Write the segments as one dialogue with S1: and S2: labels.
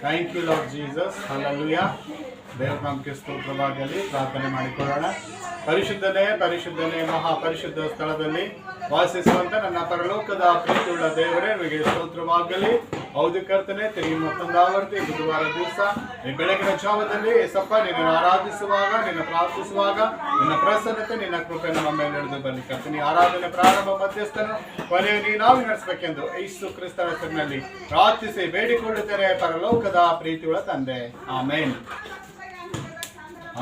S1: Thank you Lord Jesus. Hallelujah. ದೇವರ ನಾಮಕ್ಕೆ ಸ್ತೋತ್ರವಾಗಲಿ. ಪ್ರಾರ್ಥನೆ ಮಾಡಿಕೊಳ್ಳೋಣ. ಪರಿಶುದ್ಧನೇ ಪರಿಶುದ್ಧನೇ ಮಹಾಪರಿಶುದ್ಧ ಸ್ಥಳದಲ್ಲಿ ವಾಸಿಸುವಂತ ನನ್ನ ಪರಲೋಕದ ಪ್ರೀತಿಯುಳ್ಳ ದೇವರೇ, ನಿಮಗೆ ಸ್ತೋತ್ರವಾಗಲಿ. ಹೌದು ಕರ್ತನೆ, ತಿರುಗಿ ಮತ್ತೊಂದು ಆವರ್ತಿ ಬುಧವಾರ ದಿವಸ ಈ ಬೆಳಗಿನ ಜಾವದಲ್ಲಿ ಏಸಪ್ಪ ನಿನ್ನನ್ನು ಆರಾಧಿಸುವಾಗ, ನಿನ್ನ ಪ್ರಾರ್ಥಿಸುವಾಗ ನಿನ್ನ ಪ್ರಸನ್ನತೆ, ನಿನ್ನ ಕೃಪೆ ನಮ್ಮ ಮೇಲೆ ನಡೆದು ಬರಲಿ ಕರ್ತನೆ. ಆರಾಧನೆ ಪ್ರಾರಂಭ ಮಧ್ಯಸ್ಥನು ಕೊನೆಯು ನಾವು ನಡೆಸಬೇಕೆಂದು ಯೇಸು ಕ್ರಿಸ್ತರ ಹೆಸರಿನಲ್ಲಿ ಪ್ರಾರ್ಥಿಸಿ ಬೇಡಿಕೊಳ್ಳುತ್ತೇನೆ ಪರಲೋಕದ ಪ್ರೀತಿಯುಳ್ಳ ತಂದೆ, ಆಮೇನ್.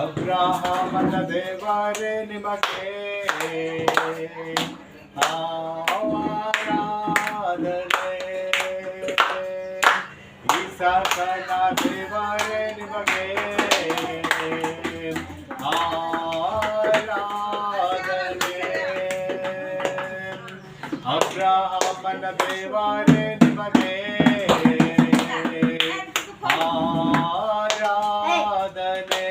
S1: ಅಬ್ರಹಾಮನ ದೇವರೇ ನಿಮಗೆ ಆರಾಧನೆ, ಇಸಾಕನ ದೇವರೇ ನಿಮಗೆ ಆರಾಧನೆ, ಅಬ್ರಹಾಮನ ದೇವರೇ ನಿಮಗೆ ಆರಾಧನೆ,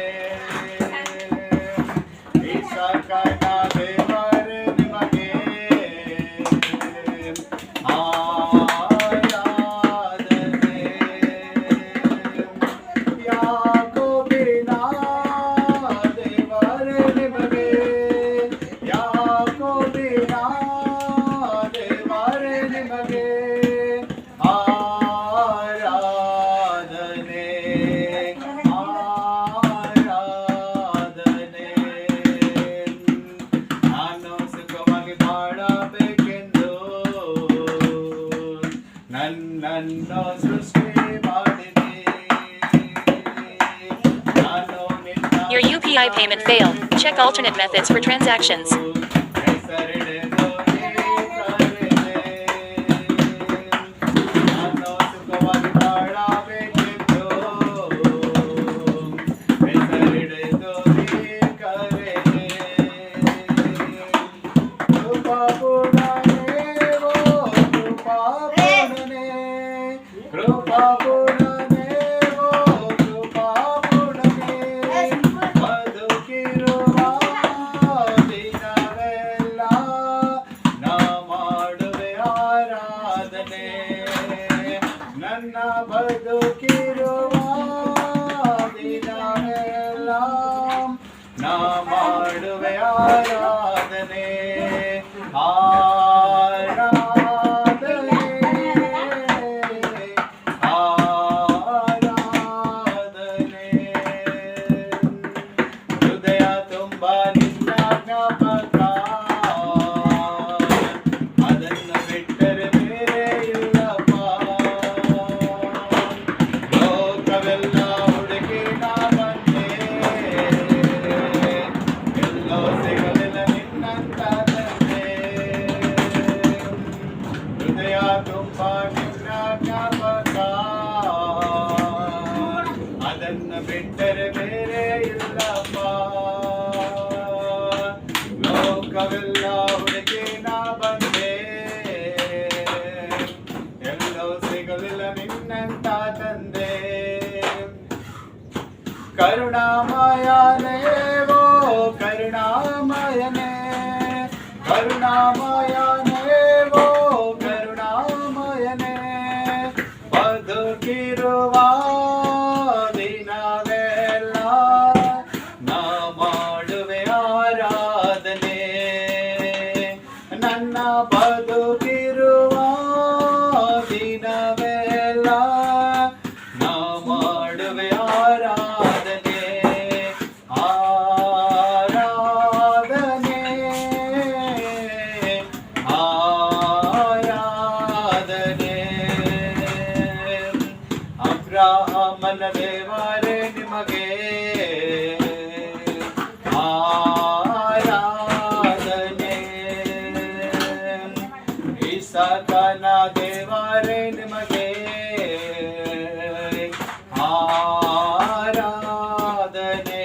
S1: ಇಸಾಕನ ದೇವರೇ ನಿಮಗೆ ಆರಾಧನೆ, ಯಾಕೋಬಿನ ದೇವರೇ ನಿಮಗೆ, ಯಾಕೋಬಿನ ದೇವರೇ ನಿಮಗೆ ಆರಾಧನೆ, ಆರಾಧನೆ. ನಾನು ಸುಖವಾಗಿ ಬಾಳಬೇಕೆಂದು ನನ್ನನ್ನು ಸೃಷ್ಟಿ ಮಾಡಿದೆ, ನಾನು ನಿನ್ನ
S2: Your UPI payment failed. Check alternate methods for transactions.
S1: ಹೆಸರಿಡೆದು ನೀ ಕರೆದೆ, ನಾನು ಸುಖವಾಗಿ ಬಾಳಬೇಕೆಂದು ಹೆಸರಿಡೆದು ನೀ ಕರೆದೆ, ಕೃಪಾಪೂರ್ಣನೇ ಓ ಕೃಪಾಪೂರ್ಣನೇ, ಕೃಪಾಪೂರ್ಣನೇ ಓ ಕೃಪಾಪೂರ್ಣನೇ, ಬದುಕಿರುವ ದಿನವೆಲ್ಲ ನಾ ಮಾಡುವೆ ಆರಾಧನೆ, ನನ್ನ ಬದುಕಿರುವ ದಿನವೆಲ್ಲ ನಾ ಮಾಡುವೆ ಆರಾಧನೆ, ಆರಾಧನೆ, ಆರಾಧನೆ. ಹೃದಯ ತುಂಬ ನಿನ್ನ ಜ್ಞಾಪಕ, ಅದನ್ನು ಬಿಟ್ಟರೆ ಬೇರೆ ಇಲ್ಲಪ್ಪ, ಲೋಕವೆಲ್ಲ ಹುಡುಕಿ ನಾ ಬಂದೆ, ಎಲ್ಲೋ ಸಿಗಲಿಲ್ಲ ನಿನ್ನಂತ ತಂದೆ, ಹೃದಯ ತುಂಬ ನಿನ್ನ ಜ್ಞಾಪಕ, ಅದನ್ನು ಬಿಟ್ಟರೆ ಬೇರೆ ಇಲ್ಲಪ್ಪ, ಲೋಕವೆಲ್ಲ ಹುಡುಕಿ ನಾ ಬಂದೆ, ಎಲ್ಲೋ ಸಿಗಲಿಲ್ಲ ನಿನ್ನಂತ ತಂದೆ, ಕರುಣಾಮಯನೇ ಓ ಕರುಣಾಮಯನೇ, ಕರುಣಾಮಯನೇ ಓ ಕರುಣಾಮಯನೇ, ಬದುಕಿರುವ ದಿನವೆಲ್ಲ ನಾ ಮಾಡುವೆ ಆರಾಧನೆ, ನನ್ನ ಬದುಕಿರುವ ದಿನವೆಲ್ಲ ನಾ ಮಾಡುವೆ ಆರಾಧನೆ, ಆರಾಧನೆ, ಆರಾಧನೆ. ಅಬ್ರಹಾಮನ ದೇವರೇ ನಿಮಗೆ ಆರಾಧನೆ, ಇಸಾಕನ ದೇವರೇ ನಿಮಗೆ ಆರಾಧನೆ,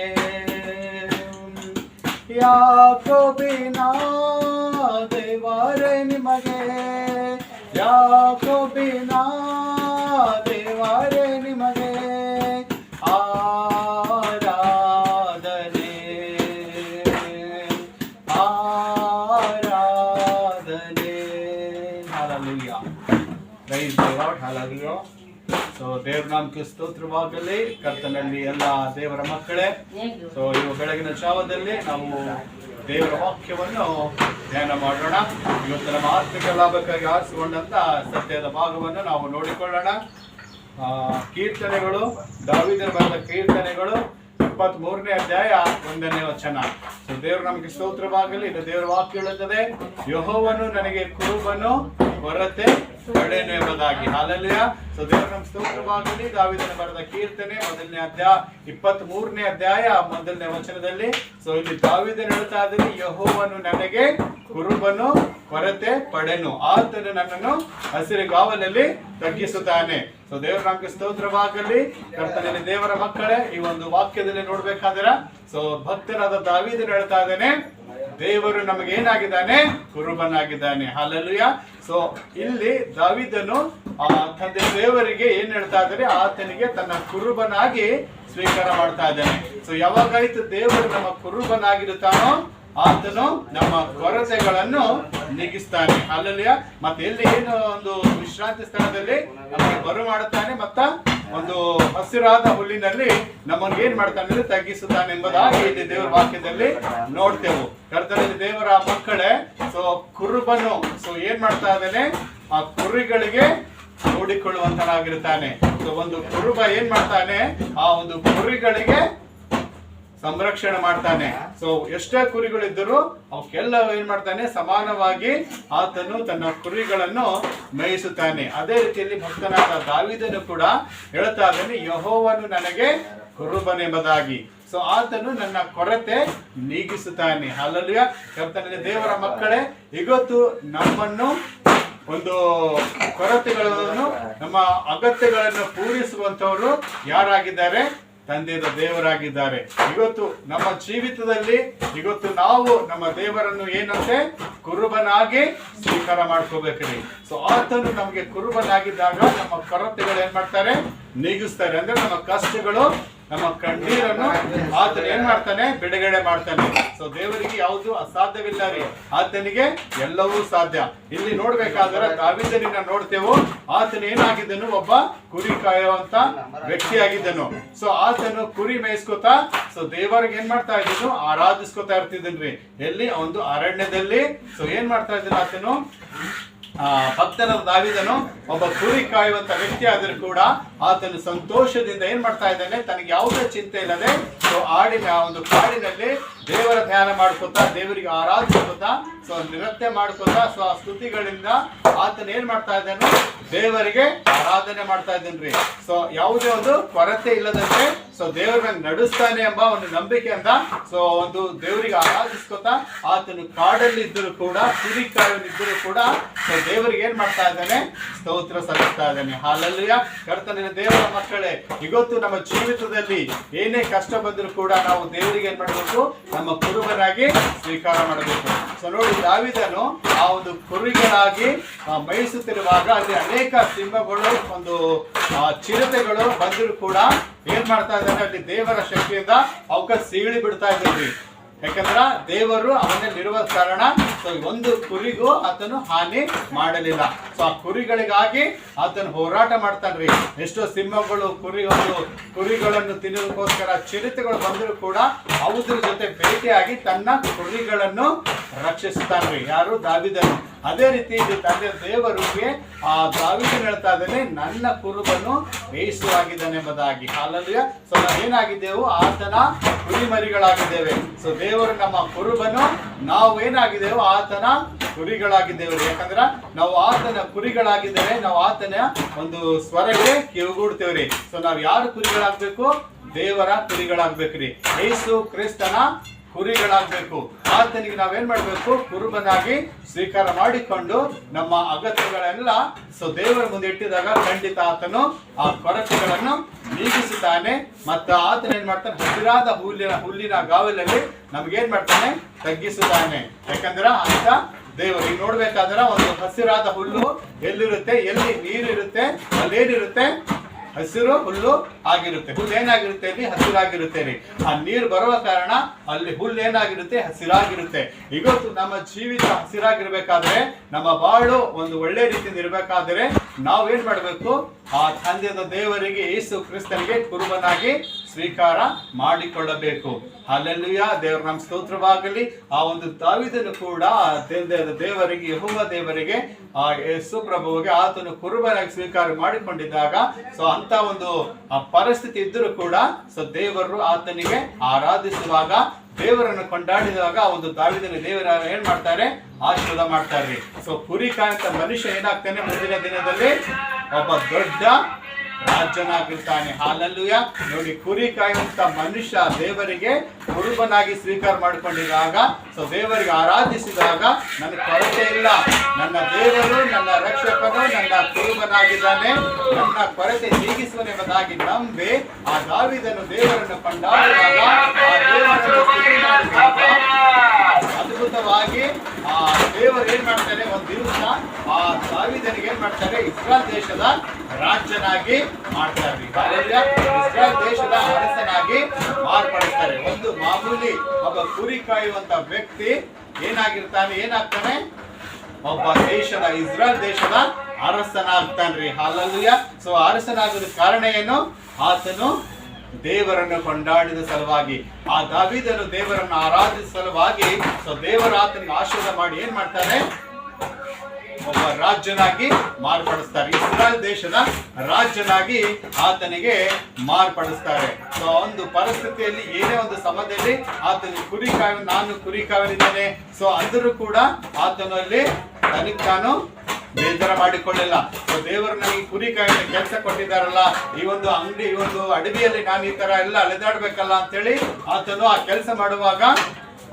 S1: ಯಾಕೋಬಿನ ದೇವರೇ ನಿಮಗೆ, ಯಾಕೋಬಿನ ದೇವರೇ ನಿಮಗೆ ಆರಾಧನೆ, ಆರಾಧನೆ. Praise the Lord, hallelujah. So ದೇವರ ನಾಮಕ್ಕೆ ಸ್ತೋತ್ರವಾಗಲಿ. ಕರ್ತನಲ್ಲಿ ಎಲ್ಲ ದೇವರ ಮಕ್ಕಳೇ, ಸೊ ಇವು ಬೆಳಗಿನ ಜಾವದಲ್ಲಿ ನಾವು ದೇವರ ವಾಕ್ಯವನ್ನು ಧ್ಯಾನ ಮಾಡೋಣ. ಇವತ್ತು ನಮ್ಮ ಆತ್ಮಿಕ ಲಾಭಕ್ಕಾಗಿ ಆರಿಸಿಕೊಂಡಂತ ಸತ್ಯದ ಭಾಗವನ್ನು ನಾವು ನೋಡಿಕೊಳ್ಳೋಣ. ಕೀರ್ತನೆಗಳು, ದಾವೀದನ ಬರೆದ ಕೀರ್ತನೆಗಳು 23ನೇ ಅಧ್ಯಾಯ 1ನೇ ವಚನ. ಸೊ ದೇವರು ನಮಗೆ ಸ್ತೋತ್ರವಾಗಲಿ. ಇದು ದೇವರ ವಾಕ್ಯ ಹೇಳುತ್ತದೆ, ಯೆಹೋವನು ನನಗೆ ಕುರುಬನು, ಕೊರತೆ ಪಡೆಯನು ಎಂಬುದಾಗಿ. ಹಲ್ಲೆಲೂಯಾ. ಸೊ ದೇವರು ನಮ್ಗೆ ಸ್ತೋತ್ರವಾಗಲಿ. ದಾವೀದನ ಬರೆದ ಕೀರ್ತನೆ 23ನೇ ಅಧ್ಯಾಯ 1ನೇ ವಚನದಲ್ಲಿ ಸೊ ಇಲ್ಲಿ ದಾವೀದನು ಹೇಳ್ತಾ ಇದ್ದಾನೆ, ಯೆಹೋವನು ನನಗೆ ಕುರುಬನು, ಕೊರತೆ ಪಡೆನು, ಆತನು ನನ್ನನ್ನು ಹಸಿರುಗಾವಲಲ್ಲಿ ತಗ್ಗಿಸುತ್ತಾನೆ. ಸೊ ದೇವರ ನಮ್ಗೆ ಸ್ತೋತ್ರವಾಗಲಿ. ಕರ್ತನಲ್ಲಿ ದೇವರ ಮಕ್ಕಳೇ, ಈ ಒಂದು ವಾಕ್ಯದಲ್ಲಿ ನೋಡ್ಬೇಕಾದ್ರೆ ಸೊ ಭಕ್ತನಾದ ದಾವೀದನು ಹೇಳ್ತಾ ಇದ್ದಾನೆ, ದೇವರು ನಮಗೆ ಏನಾಗಿದ್ದಾನೆ? ಕುರುಬನಾಗಿದ್ದಾನೆ. ಹಲ್ಲೆಲೂಯಾ. ಸೊ ಇಲ್ಲಿ ದಾವೀದನು ತಂದೆ ದೇವರಿಗೆ ಏನ್ ಹೇಳ್ತಾ ಇದ್ದಾರೆ? ಆತನಿಗೆ ತನ್ನ ಕುರುಬನಾಗಿ ಸ್ವೀಕಾರ ಮಾಡ್ತಾ ಇದ್ದಾನೆ. ಸೊ ಯಾವಾಗಾಯ್ತು ದೇವರು ನಮ್ಮ ಕುರುಬನಾಗಿರುತ್ತಾನೋ ಆತನು ನಮ್ಮ ಕೊರತೆಗಳನ್ನು ನೀಗಿಸ್ತಾನೆ. ಹಲ್ಲೆಲೂಯಾ. ಮತ್ತೆ ಎಲ್ಲಿ ಏನು ಒಂದು ವಿಶ್ರಾಂತಿ ಸ್ಥಳದಲ್ಲಿ ನಮಗೆ ಬರು ಮಾಡುತ್ತಾನೆ, ಮತ್ತ ಒಂದು ಹಸಿರಾದ ಹುಲ್ಲಿನಲ್ಲಿ ನಮ್ಮನ್ನು ಏನ್ ಮಾಡ್ತಾನೆ? ತಗ್ಗಿಸುತ್ತಾನೆ ಎಂಬುದಾಗಿ ಇಲ್ಲಿ ದೇವರ ವಾಕ್ಯದಲ್ಲಿ ನೋಡ್ತೇವೆ. ಕರ್ತನಲ್ಲಿ ದೇವರ ಮಕ್ಕಳೇ, ಸೊ ಕುರುಬನು ಸೊ ಏನ್ ಮಾಡ್ತಾ ಇದ್ದಾನೆ? ಆ ಕುರಿಗಳಿಗೆ ನೋಡಿಕೊಳ್ಳುವಂತನಾಗಿರ್ತಾನೆ. ಸೊ ಒಂದು ಕುರುಬ ಏನ್ ಮಾಡ್ತಾನೆ? ಆ ಒಂದು ಕುರಿಗಳಿಗೆ ಸಂರಕ್ಷಣೆ ಮಾಡ್ತಾನೆ. ಸೊ ಎಷ್ಟೇ ಕುರಿಗಳಿದ್ದರೂ ಅವಕ್ಕೆಲ್ಲ ಏನ್ ಮಾಡ್ತಾನೆ? ಸಮಾನವಾಗಿ ಆತನು ತನ್ನ ಕುರಿಗಳನ್ನು ಮೇಯಿಸುತ್ತಾನೆ. ಅದೇ ರೀತಿಯಲ್ಲಿ ಭಕ್ತನಾದ ದಾವೀದನು ಕೂಡ ಹೇಳ್ತಾ ಇದ್ದಾನೆ, ಯೆಹೋವನು ನನಗೆ ಕುರುಬನೆಂಬುದಾಗಿ. ಸೊ ಆತನು ನನ್ನ ಕೊರತೆ ನೀಗಿಸುತ್ತಾನೆ. ಹಲ್ಲೆಲೂಯಾ. ಕರ್ತನಲ್ಲಿ ದೇವರ ಮಕ್ಕಳೇ, ಇವತ್ತು ನಮ್ಮನ್ನು ಒಂದು ಕೊರತೆಗಳನ್ನು, ನಮ್ಮ ಅಗತ್ಯಗಳನ್ನು ಪೂರೈಸುವಂತವರು ಯಾರಾಗಿದ್ದಾರೆ? ತಂದೆಯ ದೇವರಾಗಿದ್ದಾರೆ. ಇವತ್ತು ನಮ್ಮ ಜೀವಿತದಲ್ಲಿ ಇವತ್ತು ನಾವು ನಮ್ಮ ದೇವರನ್ನು ಏನಂತೆ? ಕುರುಬನಾಗಿ ಸ್ವೀಕಾರ ಮಾಡ್ಕೋಬೇಕ್ರಿ. ಸೊ ಆತನು ನಮಗೆ ಕುರುಬನಾಗಿದ್ದಾಗ ನಮ್ಮ ಕೊರತೆಗಳು ಏನ್ ಮಾಡ್ತಾರೆ? ನೀಗಿಸ್ತಾರೆ. ಅಂದ್ರೆ ನಮ್ಮ ಕಷ್ಟಗಳು, ನಮ್ಮ ಕಣ್ಣೀರನ್ನು ಆತನು ಏನ್ ಮಾಡ್ತಾನೆ? ಬಿಡುಗಡೆ ಮಾಡ್ತಾನೆ. ಸೊ ದೇವರಿಗೆ ಯಾವುದು ಅಸಾಧ್ಯವಿಲ್ಲ ರೀ, ಆತನಿಗೆ ಎಲ್ಲವೂ ಸಾಧ್ಯ. ಇಲ್ಲಿ ನೋಡ್ಬೇಕಾದ್ರೆ ದಾವೀದನನ್ನ ನೋಡ್ತೇವೆ, ಆತನು ಏನಾಗಿದ್ದನು? ಒಬ್ಬ ಕುರಿ ಕಾಯುವಂತ ವ್ಯಕ್ತಿಯಾಗಿದ್ದನು. ಸೊ ಆತನು ಕುರಿ ಮೇಯಿಸ್ಕೋತಾ ಸೊ ದೇವರಿಗೆ ಏನ್ ಮಾಡ್ತಾ ಇದ್ದನು? ಆರಾಧಿಸ್ಕೋತಾ ಇರ್ತಿದ್ದನ್ರಿ. ಎಲ್ಲಿ? ಒಂದು ಅರಣ್ಯದಲ್ಲಿ. ಸೊ ಏನ್ ಮಾಡ್ತಾ ಇದ್ದನು ಆತನು? ಭಕ್ತನಾದ ದಾವೀದನು ಒಬ್ಬ ಕುರಿ ಕಾಯುವಂತ ವ್ಯಕ್ತಿ ಆದರೂ ಕೂಡ ಆತನು ಸಂತೋಷದಿಂದ ಏನ್ ಮಾಡ್ತಾ ಇದ್ದಾನೆ? ತನಗೆ ಯಾವುದೇ ಚಿಂತೆ ಇಲ್ಲದೆ ಸೊ ಒಂದು ಕಾಡಿನಲ್ಲಿ ದೇವರ ಧ್ಯಾನ ಮಾಡ್ಕೋತಾ, ದೇವರಿಗೆ ಆರಾಧಿಸ್ಕೋತಾ, ಸೊ ನೃತ್ಯ ಮಾಡ್ಕೋತಾ, ಸೊ ಆ ಸ್ತುತಿಗಳಿಂದ ಆತನ ಏನ್ ಮಾಡ್ತಾ ಇದ್ದಾನೆ? ದೇವರಿಗೆ ಆರಾಧನೆ ಮಾಡ್ತಾ ಇದ್ದೇನ್ರಿ. ಸೊ ಯಾವುದೇ ಒಂದು ಕೊರತೆ ಇಲ್ಲದಂತೆ ಸೊ ದೇವರನ್ನ ನಡೆಸ್ತಾನೆ ಎಂಬ ಒಂದು ನಂಬಿಕೆಯಿಂದ ಸೊ ಒಂದು ದೇವರಿಗೆ ಆರಾಧಿಸ್ಕೋತಾ ಆತನು ಕಾಡಲ್ಲಿ ಇದ್ದರೂ ಕೂಡ, ಕುರಿ ಕಾಯಲ್ಲಿದ್ದರೂ ಕೂಡ ಸೊ ದೇವರಿಗೆ ಏನ್ ಮಾಡ್ತಾ ಇದ್ದಾನೆ? ಸ್ತೋತ್ರ ಸಲ್ಲಿಸ್ತಾ ಇದ್ದಾನೆ. ಹಲ್ಲೆಲೂಯಾ. ಕರ್ತನಿನ ದೇವರ ಮಕ್ಕಳೇ, ಇವತ್ತು ನಮ್ಮ ಜೀವಿತದಲ್ಲಿ ಏನೇ ಕಷ್ಟ ಬಂದರೂ ಕೂಡ ನಾವು ದೇವರಿಗೆ ಏನ್ ಮಾಡಬೇಕು? ನಮ್ಮ ಕುರುಬನಾಗಿ ಸ್ವೀಕಾರ ಮಾಡಬೇಕು. ಸೊ ನೋಡಿ, ದಾವೀದನು ಆ ಒಂದು ಕುರಿಗಳಾಗಿ ಮೇಯಿಸುತ್ತಿರುವಾಗ ಅಲ್ಲಿ ಅನೇಕ ಸಿಂಹಗಳು, ಒಂದು ಚಿರತೆಗಳು ಬಂದರೂ ಕೂಡ ಏನ್ ಮಾಡ್ತಾ ಇದ್ದಾನೆ? ಅಲ್ಲಿ ದೇವರ ಶಕ್ತಿಯಿಂದ ಅವಕ್ಕೆ ಸೀಳಿ ಬಿಡ್ತಾ ಇದ್ದೀವಿ. ಯಾಕಂದ್ರ ದೇವರು ಅವನಲ್ಲಿರುವ ಕಾರಣ ಸೊ ಒಂದು ಕುರಿಗೂ ಆತನು ಹಾನಿ ಮಾಡಲಿಲ್ಲ. ಸೊ ಆ ಕುರಿಗಳಿಗಾಗಿ ಆತನು ಹೋರಾಟ ಮಾಡ್ತಾನ್ರಿ. ಎಷ್ಟೋ ಸಿಂಹಗಳು ಕುರಿಗಳನ್ನು ತಿನ್ನೋದಕ್ಕೋಸ್ಕರ ಚಿರತೆಗಳು ಬಂದರೂ ಕೂಡ ಅವುದ್ರ ಜೊತೆ ಭೇಟಿಯಾಗಿ ತನ್ನ ಕುರಿಗಳನ್ನು ರಕ್ಷಿಸ್ತಾನ್ರಿ. ಯಾರು? ದಾವೀದನು. ಅದೇ ರೀತಿ ಇದು ತಂದೆ ದೇವರಿಗೆ ಆ ದಾವೀದನು ಹೇಳ್ತಾ ಇದ್ದಾನೆ, ನನ್ನ ಕುರುಬನು ಮೇಯಿಸುವಾಗಿದ್ದಾನೆ ಎಂಬುದಾಗಿ. ಹಲ್ಲೆಲೂಯಾ. ಸೊ ನಾವು ಏನಾಗಿದ್ದೇವೆ? ಆತನ ಕುರಿಮರಿಗಳಾಗಿದ್ದೇವೆ. ಸೊ ದೇವರು ನಮ್ಮ ಕುರುಬನು, ನಾವು ಏನಾಗಿದ್ದೇವೆ? ಆತನ ಕುರಿಗಳಾಗಿದ್ದೇವೆ. ಯಾಕಂದ್ರ ನಾವು ಆತನ ಕುರಿಗಳಾಗಿದ್ದೇವೆ. ನಾವು ಆತನ ಒಂದು ಸ್ವರಕ್ಕೆ ಕಿವಿಗೂಡ್ತೇವ್ರಿ. ಸೊ ನಾವ್ ಯಾರು ಕುರಿಗಳಾಗ್ಬೇಕು? ದೇವರ ಕುರಿಗಳಾಗ್ಬೇಕ್ರಿ. ಯೇಸು ಕ್ರಿಸ್ತನ ಕುರಿಗಳಾಗಬೇಕು. ಆತನಿಗೆ ನಾವೇನ್ ಮಾಡಬೇಕು? ಕುರುಬನಾಗಿ ಸ್ವೀಕಾರ ಮಾಡಿಕೊಂಡು ನಮ್ಮ ಅಗತ್ಯಗಳೆಲ್ಲ ಸೊ ದೇವರ ಮುಂದೆ ಇಟ್ಟಿದಾಗ ಖಂಡಿತ ಆತನು ಆ ಕೊರತೆಗಳನ್ನು ನೀಗಿಸುತ್ತಾನೆ. ಮತ್ತು ಆತನ ಏನ್ ಮಾಡ್ತಾನೆ? ಹಸಿರಾದ ಹುಲ್ಲಿನ ಗಾವಲಲ್ಲಿ ನಮ್ಗೇನ್ ಮಾಡ್ತಾನೆ? ತಗ್ಗಿಸುತ್ತಾನೆ. ಯಾಕಂದ್ರ ಅಂತ ದೇವರು ಈಗ ನೋಡ್ಬೇಕಾದ್ರೆ ಒಂದು ಹಸಿರಾದ ಹುಲ್ಲು ಎಲ್ಲಿರುತ್ತೆ? ಎಲ್ಲಿ ನೀರಿರುತ್ತೆ ಅಲ್ಲೇನಿರುತ್ತೆ? ಹಸಿರು ಹುಲ್ಲು ಆಗಿರುತ್ತೆ. ಹುಲ್ಲು ಏನಾಗಿರುತ್ತೆ ಅಲ್ಲಿ? ಹಸಿರಾಗಿರುತ್ತೆ ರೀ. ಆ ನೀರು ಬರುವ ಕಾರಣ ಅಲ್ಲಿ ಹುಲ್ಲು ಏನಾಗಿರುತ್ತೆ? ಹಸಿರಾಗಿರುತ್ತೆ. ಇವತ್ತು ನಮ್ಮ ಜೀವಿತ ಹಸಿರಾಗಿರ್ಬೇಕಾದ್ರೆ, ನಮ್ಮ ಬಾಳು ಒಂದು ಒಳ್ಳೆ ರೀತಿಯಿಂದ ಇರ್ಬೇಕಾದ್ರೆ ನಾವು ಏನ್ ಮಾಡ್ಬೇಕು? ಆ ತಂದೆಯ ದೇವರಿಗೆ, ಯೇಸು ಕ್ರಿಸ್ತನಿಗೆ ಕುರುಬನಾಗಿ ಸ್ವೀಕಾರ ಮಾಡಿಕೊಳ್ಳಬೇಕು. ಹಲ್ಲೆಲೂಯಾ, ದೇವರ ನಮ್ಮ ಸ್ತೋತ್ರವಾಗಲಿ. ಆ ಒಂದು ದಾವೀದನು ಕೂಡ ದೇವರಿಗೆ, ಯೆಹೋವ ದೇವರಿಗೆ, ಆ ಯೇಸು ಪ್ರಭುವಿಗೆ ಆತನು ಕುರುಬನಾಗಿ ಸ್ವೀಕಾರ ಮಾಡಿಕೊಂಡಿದ್ದಾಗ, ಸೊ ಅಂತ ಒಂದು ಪರಿಸ್ಥಿತಿ ಇದ್ದರೂ ಕೂಡ ಸೊ ದೇವರು ಆತನಿಗೆ ಆರಾಧಿಸುವಾಗ, ದೇವರನ್ನು ಕೊಂಡಾಡಿದಾಗ ಆ ಒಂದು ದಾವೀದನ ದೇವರ ಏನ್ ಮಾಡ್ತಾರೆ? ಆಶೀರ್ವಾದ ಮಾಡ್ತಾರೆ. ಸೊ ಕುರಿ ಕಾಯಂತ ಮನುಷ್ಯ ಏನಾಗ್ತಾನೆ? ಮುಂದಿನ ದಿನದಲ್ಲಿ ಒಬ್ಬ ದೊಡ್ಡ ರಾಜನಾಗಿರ್ತಾನೆ. ಹಾಲೆಲೂಯಾ. ನೋಡಿ, ಕುರಿ ಕಾಯುವಂತ ಮನುಷ್ಯ ದೇವರಿಗೆ ಕುರುಬನಾಗಿ ಸ್ವೀಕಾರ ಮಾಡಿಕೊಂಡಿದಾಗ, ಸೊ ದೇವರಿಗೆ ಆರಾಧಿಸಿದಾಗ, ನನ್ನ ಕೊರತೆ ಇಲ್ಲ, ನನ್ನ ದೇವರು ನನ್ನ ರಕ್ಷಕನು ನನ್ನ ಕುರುಬನಾಗಿದ್ದಾನೆ, ನನ್ನ ಕೊರತೆ ನೀಗಿಸುವನೆಂಬುದಾಗಿ ನಂಬಿ ಆ ದಾವೀದನು ದೇವರನ್ನು ಕೊಂಡಾಡಿದಾಗ, ಆ ದೇವರನ್ನು ಸ್ತುತಿ ಮಾಡಿದಾಗ ಅದ್ಭುತವಾಗಿ ಆ ದೇವರು ಏನ್ ಮಾಡ್ತಾರೆ? ಒಂದು ದಿವಸ ಆ ದಾವೀದನಿಗೆ ಏನ್ ಮಾಡ್ತಾರೆ? ಇಸ್ರಾಯೇಲ್ ದೇಶದ ರಾಜನಾಗಿ ಮಾಡ್ತಾರೆ. ಇಸ್ರಾಯೇಲ್ ದೇಶದ ಅರಸನಾಗಿ ಮಾರ್ಪಡಿಸ್ತಾರೆ. ಒಂದು ಮಾಮೂಲಿ ಒಬ್ಬ ಕುರಿ ಕಾಯುವಂತ ವ್ಯಕ್ತಿ ಏನಾಗ್ತಾನೆ? ಒಬ್ಬ ದೇಶದ, ಇಸ್ರಾಯೇಲ್ ದೇಶದ ಅರಸನಾಗ್ತಾನ್ರಿ. ಹಲ್ಲೆಲೂಯಾ. ಸೊ ಅರಸನಾಗೋದ ಕಾರಣ ಏನು? ಆತನು ದೇವರನ್ನು ಕೊಂಡಾಡಿದ ಸಲುವಾಗಿ, ಆ ದಾವೀದನು ದೇವರನ್ನು ಆರಾಧಿಸಿದ ಸಲುವಾಗಿ, ಸೊ ದೇವರ ಆತನಿಗೆ ಆಶೀರ್ವಾದ ಮಾಡಿ ಏನ್ ಮಾಡ್ತಾರೆ? ಒಬ್ಬ ರಾಜ್ಯನಾಗಿ ಮಾರ್ಪಡಿಸ್ತಾರೆ. ಇಸ್ರಾಯೇಲ್ ದೇಶದ ರಾಜ್ಯನಾಗಿ ಆತನಿಗೆ ಮಾರ್ಪಡಿಸ್ತಾರೆ. ಸೊ ಒಂದು ಪರಿಸ್ಥಿತಿಯಲ್ಲಿ, ಏನೇ ಒಂದು ಸಮಯದಲ್ಲಿ ಆತನು ನಾನು ಕುರಿ ಕಾವಲಿದ್ದೇನೆ ಸೊ ಅಂದರೂ ಕೂಡ ಆತನಲ್ಲಿ ತನಗೆ ತಾನು ಬೇಜಾರ ಮಾಡಿಕೊಳ್ಳಿಲ್ಲ. ಸೊ ದೇವರು ನನಗೆ ಕುರಿ ಕಾಯಿನ ಕೆಲಸ ಕೊಟ್ಟಿದ್ದಾರಲ್ಲ, ಈ ಒಂದು ಅಂಗಡಿ, ಈ ಒಂದು ಅಡವಿಯಲ್ಲಿ ನಾನು ಈ ತರ ಎಲ್ಲ ಅಲೆದಾಡ್ಬೇಕಲ್ಲ ಅಂತೇಳಿ ಆತನು ಆ ಕೆಲಸ ಮಾಡುವಾಗ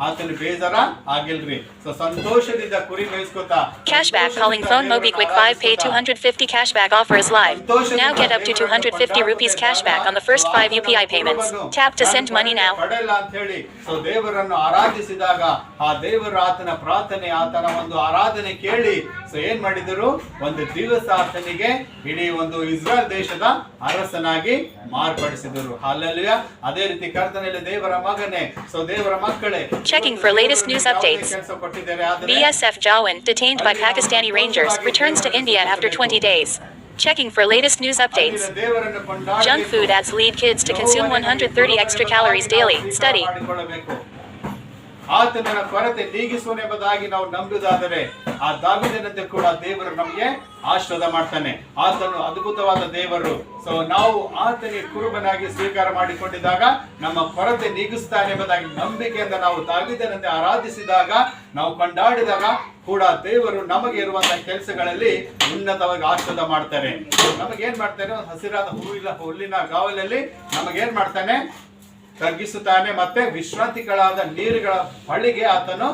S1: ಆತನು ಬೇಜಾರ ಆಗಿಲ್ರಿ. ಸೊ ಸಂತೋಷದಿಂದ ಕುರಿ ಮೇಯಿಸ್ಕೊತಾ.
S2: Cashback calling phone MobiKwik 5 pay 250 cashback offer is live. Now get up to 250 rupees cashback on the first 5 UPI payments. Tap to send money now.
S1: ಪಡೆಯಲ್ಲ ಅಂತ ಹೇಳಿ ಸೊ ದೇವರನ್ನು ಆರಾಧಿಸಿದಾಗ ಆ ದೇವರು ಆತನ ಪ್ರಾರ್ಥನೆ, ಆತನ ಒಂದು ಆರಾಧನೆ ಕೇಳಿ ಸೊ ಏನ್ ಮಾಡಿದರು? ಒಂದು ದಿವಸ ಆತನಿಗೆ ಇಡೀ ಒಂದು ಇಸ್ರಾಯೇಲ್ ದೇಶದ ಅರಸನಾಗಿ ಮಾರ್ಪಡಿಸಿದರು. ಹಲ್ಲೆಲೂಯಾ. ಅದೇ ರೀತಿ ಕರ್ತನಲ್ಲಿ ದೇವರ ಮಗನೇ, ಸೊ ದೇವರ ಮಕ್ಕಳೇ,
S2: Checking for latest news updates. BSF Jawan, detained by Pakistani Rangers, returns to India after 20 days. Checking for latest news updates. Junk food adds lead kids to consume 130 extra calories daily. Study.
S1: ಆತನ ಕೊರತೆ ನೀಗಿಸುವನೆಂಬುದಾಗಿ ನಾವು ನಂಬುವುದಾದರೆ ಆ ದಾವೀದನಂತೆ ಕೂಡ ದೇವರು ನಮಗೆ ಆಶೀರ್ವಾದ ಮಾಡ್ತಾನೆ. ಆತನು ಅದ್ಭುತವಾದ ದೇವರು. ಸೊ ನಾವು ಆತನಿಗೆ ಕುರುಬನಾಗಿ ಸ್ವೀಕಾರ ಮಾಡಿಕೊಂಡಿದ್ದಾಗ ನಮ್ಮ ಕೊರತೆ ನೀಗಿಸ್ತಾನೆ ಎಂಬುದಾಗಿ ನಂಬಿಕೆಯಿಂದ ನಾವು ದಾವೀದನಂತೆ ಆರಾಧಿಸಿದಾಗ, ನಾವು ಕೊಂಡಾಡಿದಾಗ ಕೂಡ ದೇವರು ನಮಗೆ ಇರುವಂತಹ ಕೆಲಸಗಳಲ್ಲಿ ಉನ್ನತವಾಗಿ ಆಶೀರ್ವಾದ ಮಾಡ್ತಾರೆ. ನಮಗೇನ್ ಮಾಡ್ತಾನೆ? ಒಂದು ಹಸಿರಾದ ಹುಲ್ಲಿನ ಗಾವಲಲ್ಲಿ ನಮಗೇನ್ ಮಾಡ್ತಾನೆ? ತಗ್ಗಿಸುತ್ತಾನೆ, ಮತ್ತೆ ವಿಶ್ರಾಂತಿಗಳಾದ ನೀರುಗಳ ಬಳಿಗೆ ಆತನು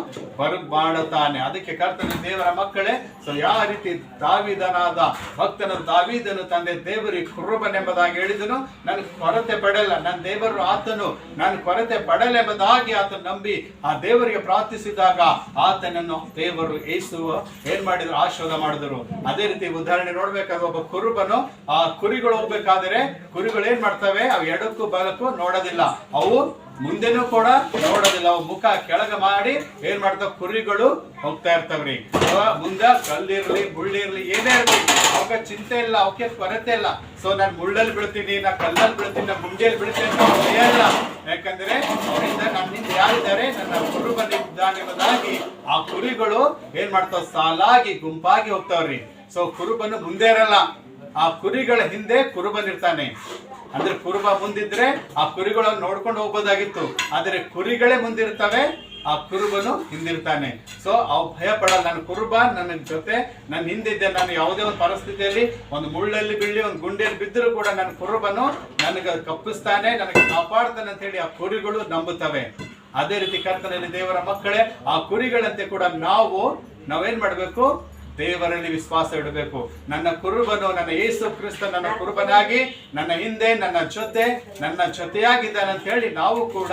S1: ಮಾಡುತ್ತಾನೆ. ಅದಕ್ಕೆ ಕರ್ತನ ದೇವರ ಮಕ್ಕಳೇ, ಸೊ ಯಾವ ರೀತಿ ದಾವೀದನಾದ ಭಕ್ತನ ದಾವೀದನು ತಂದೆ ದೇವರಿಗೆ ಕುರುಬನೆಂಬುದಾಗಿ ಹೇಳಿದನು, ನನಗೆ ಕೊರತೆ ಪಡಲ್ಲ, ನನ್ನ ದೇವರು ಆತನು ನಾನು ಕೊರತೆ ಪಡಲೆಂಬುದಾಗಿ ಆತನು ನಂಬಿ ಆ ದೇವರಿಗೆ ಪ್ರಾರ್ಥಿಸಿದಾಗ ಆತನನ್ನು ದೇವರು ಯೇಸು ಏನ್ ಮಾಡಿದ್ರು? ಆಶೀರ್ವಾದ ಮಾಡಿದ್ರು. ಅದೇ ರೀತಿ ಉದಾಹರಣೆ ನೋಡ್ಬೇಕಾದ್ರೆ ಒಬ್ಬ ಕುರುಬನು, ಆ ಕುರಿಗಳು ಹೋಗ್ಬೇಕಾದ್ರೆ ಕುರಿಗಳು ಏನ್ ಮಾಡ್ತವೆ? ಅವು ಎಡಕ್ಕೂ ಬಲಕ್ಕೂ ನೋಡೋದಿಲ್ಲ, ಅವು ಮುಂದೆನೂ ಕೂಡ ನೋಡೋದಿಲ್ಲ, ಅವು ಮುಖ ಕೆಳಗ ಮಾಡಿ ಏನ್ ಮಾಡ್ತಾವ? ಕುರಿಗಳು ಹೋಗ್ತಾ ಇರ್ತಾವ್ರಿ. ಮುಂದ ಕಲ್ಲಿರ್ಲಿ ಮುಳ್ಳಿರ್ಲಿ ಏನೇ ಇರ್ಲಿ ಅವಕ್ಕೆ ಚಿಂತೆ ಇಲ್ಲ, ಅವಕ್ಕೆ ಕೊರತೆ ಇಲ್ಲ. ಸೊ ನಾನು ಮುಳ್ಳಲ್ಲಿ ಬೀಳ್ತೀನಿ, ನಾ ಕಲ್ಲಲ್ಲಿ ಬೀಳ್ತೀನಿ, ನಾ ಮುಂಜೆಯಲ್ಲಿ ಬೀಳ್ತೀನಿ ಅಂತ ಭಯಲ್ಲ. ಯಾಕಂದ್ರೆ ಅವರಿಂದ ನನ್ನಿಂದ ಯಾರಿದ್ದಾರೆ? ನನ್ನ ಕುರುಬನಿದ್ದಾನೆ ಎಂಬುದಾಗಿ ಆ ಕುರಿಗಳು ಏನ್ ಮಾಡ್ತಾವ? ಸಾಲಾಗಿ ಗುಂಪಾಗಿ ಹೋಗ್ತಾವ್ರಿ. ಸೊ ಕುರುಬನು ಮುಂದೆ ಇರಲ್ಲ, ಆ ಕುರಿಗಳ ಹಿಂದೆ ಕುರುಬನಿರ್ತಾನೆ. ಅಂದ್ರೆ ಕುರುಬ ಮುಂದಿದ್ರೆ ಆ ಕುರಿಗಳನ್ನು ನೋಡ್ಕೊಂಡು ಹೋಗ್ಬೋದಾಗಿತ್ತು, ಆದ್ರೆ ಕುರಿಗಳೇ ಮುಂದಿರ್ತವೆ, ಆ ಕುರುಬನು ಹಿಂದಿರ್ತಾನೆ. ಸೊ ಅವು ಭಯ ಪಡಲ್ಲ. ನನ್ನ ಕುರುಬ ನನ್ನ ಜೊತೆ, ನನ್ನ ಹಿಂದಿದ್ದೆ, ನಾನು ಯಾವುದೇ ಒಂದು ಪರಿಸ್ಥಿತಿಯಲ್ಲಿ ಒಂದು ಮುಳ್ಳಲ್ಲಿ ಬೀಳಿ ಒಂದು ಗುಂಡಿಯಲ್ಲಿ ಬಿದ್ದರೂ ಕೂಡ ನನ್ನ ಕುರುಬನು ನನಗೆ ಕಪ್ಪಿಸ್ತಾನೆ, ನನಗೆ ಕಾಪಾಡ್ತಾನೆ ಅಂತ ಹೇಳಿ ಆ ಕುರಿಗಳು ನಂಬುತ್ತವೆ. ಅದೇ ರೀತಿ ಕರ್ತನಲ್ಲಿ ದೇವರ ಮಕ್ಕಳೇ, ಆ ಕುರಿಗಳಂತೆ ಕೂಡ ನಾವೇನ್ ಮಾಡ್ಬೇಕು? ದೇವರಲ್ಲಿ ವಿಶ್ವಾಸ ಇಡಬೇಕು. ನನ್ನ ಕುರುಬನು, ನನ್ನ ಯೇಸು ಕ್ರಿಸ್ತ ನನ್ನ ಕುರುಬನಾಗಿ ನನ್ನ ಹಿಂದೆ, ನನ್ನ ಜೊತೆಯಾಗಿದ್ದಾನೆ ಅಂತ ಹೇಳಿ ನಾವು ಕೂಡ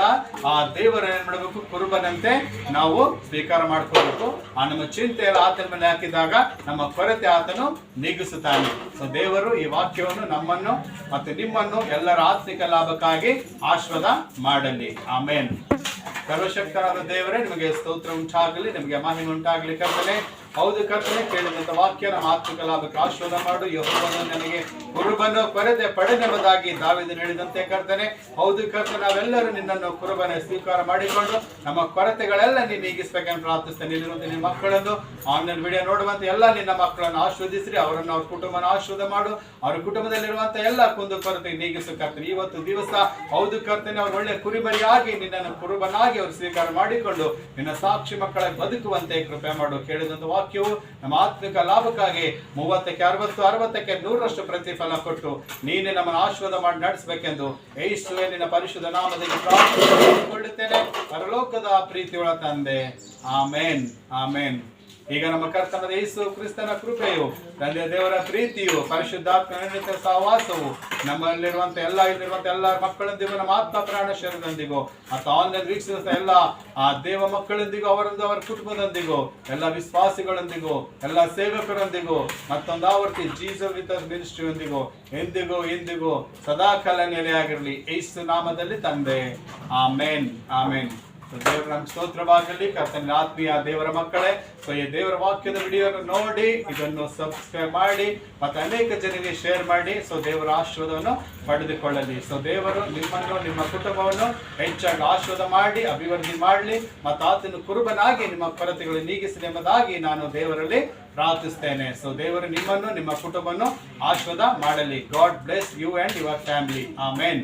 S1: ಆ ದೇವರನ್ನ ಏನ್ ಮಾಡಬೇಕು, ಕುರುಬನಂತೆ ನಾವು ಸ್ವೀಕಾರ ಮಾಡ್ಕೋಬೇಕು. ಆ ನಮ್ಮ ಚಿಂತೆಯಲ್ಲಿ ಆತನ ಮೇಲೆ ಹಾಕಿದಾಗ ನಮ್ಮ ಕೊರತೆ ಆತನು ನೀಗಿಸುತ್ತಾನೆ. ಸೊ ದೇವರು ಈ ವಾಕ್ಯವನ್ನು ನಮ್ಮನ್ನು ಮತ್ತು ನಿಮ್ಮನ್ನು ಎಲ್ಲರ ಆತ್ಮಿಕ ಲಾಭಕ್ಕಾಗಿ ಆಶೀರ್ವಾದ ಮಾಡಲಿ. ಆಮೇನ್. ಸರ್ವಶಕ್ತರಾದ ದೇವರೇ, ನಿಮಗೆ ಸ್ತೋತ್ರ ಉಂಟಾಗಲಿ, ನಿಮಗೆ ಮಹಿಮೆ ಉಂಟಾಗಲಿ ಕರ್ತನೆ. ಹೌದು ಕರ್ತನೆ, ಕೇಳಿದಂತ ವಾಕ್ಯ ನಮ್ಮ ಆತ್ಮಿಕ ಲಾಭಕ್ಕೆ ಆಶೀರ್ವಾದ ಮಾಡು. ಯೆಹೋವನು ನನಗೆ ಕುರುಬನು, ಕೊರತೆ ಪಡೆದೆಂಬುದಾಗಿ ದಾವೀದನು ಹೇಳಿದಂತೆ ಕರ್ತನೆ. ಹೌದು ಕರ್ತನೆ, ನಾವೆಲ್ಲರೂ ನಿನ್ನನ್ನು ಕುರುಬನ ಸ್ವೀಕಾರ ಮಾಡಿಕೊಂಡು ನಮ್ಮ ಕೊರತೆಗಳೆಲ್ಲ ನೀನು ನೀಗಿಸ್ಬೇಕಂತ ಪ್ರಾರ್ಥಿಸ್ತೇನೆ. ನಿನ್ನ ಮಕ್ಕಳನ್ನು ಆನ್ಲೈನ್ ವಿಡಿಯೋ ನೋಡುವಂತ ಎಲ್ಲ ನಿನ್ನ ಮಕ್ಕಳನ್ನು ಆಶೀರ್ವದಿಸ್ರಿ, ಅವರನ್ನು ಅವ್ರ ಕುಟುಂಬನ ಆಶೀರ್ವಾದ ಮಾಡು. ಅವರ ಕುಟುಂಬದಲ್ಲಿರುವಂತ ಎಲ್ಲ ಕುಂದು ಕೊರತೆ ನೀಗಿಸು ಕರ್ತನೆ. ಇವತ್ತು ದಿವಸ ಹೌದು ಕರ್ತನೆ, ಅವರು ಒಳ್ಳೆ ಕುರಿಮರಿಯಾಗಿ ನಿನ್ನನ್ನು ಕುರುಬನಾಗಿ ಅವರು ಸ್ವೀಕಾರ ಮಾಡಿಕೊಂಡು ನಿನ್ನ ಸಾಕ್ಷಿ ಮಕ್ಕಳ ಬದುಕುವಂತೆ ಕೃಪೆ ಮಾಡು. ಕೇಳಿದಂತ ವಾಕ್ಯವು ನಮ್ಮ ಆತ್ಮಿಕ ಲಾಭಕ್ಕಾಗಿ 30ಕ್ಕೆ 60, 60ಕ್ಕೆ 100ರಷ್ಟು ಪ್ರತಿಫಲ ಕೊಟ್ಟು ನೀನೇ ನಮ್ಮನ್ನು ಆಶೀರ್ವಾದ ಮಾಡಿ ನಡೆಸಬೇಕೆಂದು ಯೇಸುವೇ ನಿನ್ನ ಪರಿಶುದ್ಧ ನಾಮದಲ್ಲಿ ಪ್ರಾರ್ಥಿಸಿಕೊಳ್ಳುತ್ತೇನೆ, ಪರಲೋಕದ ಪ್ರೀತಿಯುಳ್ಳ ತಂದೆ. ಆಮೇನ್, ಆಮೇನ್. ಈಗ ನಮ್ಮ ಕರ್ತನಾದ ಯೇಸು ಕ್ರಿಸ್ತನ ಕೃಪೆಯು, ತಂದೆ ದೇವರ ಪ್ರೀತಿಯು, ಪರಿಶುದ್ಧಾತ್ಮನ ಸಹವಾಸವು ನಮ್ಮಲ್ಲಿರುವಂತ ಇಲ್ಲಿರುವಂತ ಎಲ್ಲ ಮಕ್ಕಳೊಂದಿಗೂ, ನಮ್ಮ ಆತ್ಮ ಪ್ರಾಣ ಶರೀರದೊಂದಿಗೂ ಮತ್ತು ಆನ್ಲೈನ್ ವೀಕ್ಷಿಸಿದ ಎಲ್ಲ ಆ ದೇವ ಮಕ್ಕಳೊಂದಿಗೂ, ಅವರ ಕುಟುಂಬದೊಂದಿಗೂ, ಎಲ್ಲ ವಿಶ್ವಾಸಿಗಳೊಂದಿಗೂ, ಎಲ್ಲ ಸೇವಕರೊಂದಿಗೂ, ಮತ್ತೊಂದು ಆವರ್ತಿ ಜೀಸಸ್ ವಿತ್ ಅಸ್ ಮಿನಿಸ್ಟ್ರಿಯೊಂದಿಗೂ ಎಂದಿಗೂ ಸದಾಕಾಲ ನೆಲೆಯಾಗಿರಲಿ. ಯೇಸು ನಾಮದಲ್ಲಿ ತಂದೆ. ಆಮೇನ್, ಆಮೇನ್. ದೇವರ ನಮ್ಮ ಸ್ತೋತ್ರವಾಗಲಿ. ಕರ್ತನ ಆತ್ಮೀಯ ದೇವರ ಮಕ್ಕಳೇ, ಸೊ ಈ ದೇವರ ವಾಕ್ಯದ ವಿಡಿಯೋನ ನೋಡಿ ಇದನ್ನು ಸಬ್ಸ್ಕ್ರೈಬ್ ಮಾಡಿ ಮತ್ತೆ ಅನೇಕ ಜನರಿಗೆ ಶೇರ್ ಮಾಡಿ. ಸೊ ದೇವರ ಆಶೀರ್ವಾದವನ್ನು ಪಡೆದುಕೊಳ್ಳಲಿ. ಸೊ ದೇವರು ನಿಮ್ಮನ್ನು, ನಿಮ್ಮ ಕುಟುಂಬವನ್ನು ಹೆಚ್ಚಾಗಿ ಆಶೀರ್ವಾದ ಮಾಡಿ ಅಭಿವೃದ್ಧಿ ಮಾಡಲಿ ಮತ್ತು ಆತನು ಕುರುಬನಾಗಿ ನಿಮ್ಮ ಕೊರತೆಗಳು ನೀಗಿಸಲಿ ಎಂಬುದಾಗಿ ನಾನು ದೇವರಲ್ಲಿ ಪ್ರಾರ್ಥಿಸ್ತೇನೆ. ಸೊ ದೇವರು ನಿಮ್ಮನ್ನು, ನಿಮ್ಮ ಕುಟುಂಬವನ್ನು ಆಶೀರ್ವಾದ ಮಾಡಲಿ. God bless you and your family. Amen.